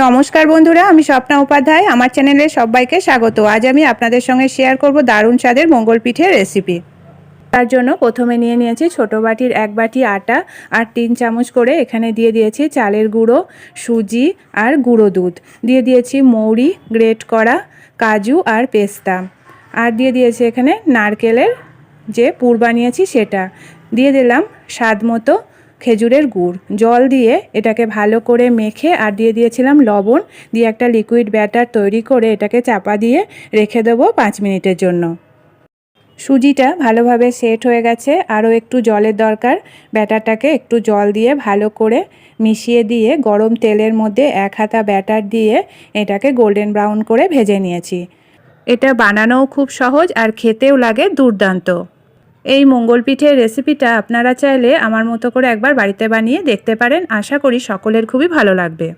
নমস্কার বন্ধুরা, আমি স্বপ্না উপাধ্যায়। আমার চ্যানেলে সবাইকে স্বাগত। আজ আমি আপনাদের সঙ্গে শেয়ার করব দারুণ স্বাদের মঙ্গল পিঠের রেসিপি। তার জন্য প্রথমে নিয়ে নিয়েছি ছোটো বাটির 1 বাটি আটা আর 3 চামচ করে এখানে দিয়ে দিয়েছি চালের গুঁড়ো, সুজি আর গুঁড়ো দুধ। দিয়ে দিয়েছি মৌরি গ্রেট করা, কাজু আর পেস্তা, আর দিয়ে দিয়েছি এখানে নারকেলের যে পুর বানিয়েছি সেটা। দিয়ে দিলাম স্বাদ মতো খেজুরের গুড়। জল দিয়ে এটাকে ভালো করে মেখে আর দিয়ে দিয়েছিলাম লবণ, দিয়ে একটা লিকুইড ব্যাটার তৈরি করে এটাকে চাপা দিয়ে রেখে দেবো 5 মিনিটের জন্য। সুজিটা ভালোভাবে সেট হয়ে গেছে, আরও একটু জলের দরকার। ব্যাটারটাকে একটু জল দিয়ে ভালো করে মিশিয়ে দিয়ে গরম তেলের মধ্যে 1 হাতা ব্যাটার দিয়ে এটাকে গোল্ডেন ব্রাউন করে ভেজে নিয়েছি। এটা বানানোও খুব সহজ আর খেতেও লাগে দুর্দান্ত। এই মঙ্গল পিঠের রেসিপিটা আপনারা চাইলে আমার মতো করে একবার বাড়িতে বানিয়ে দেখতে পারেন। আশা করি সকলের খুবই ভালো লাগবে।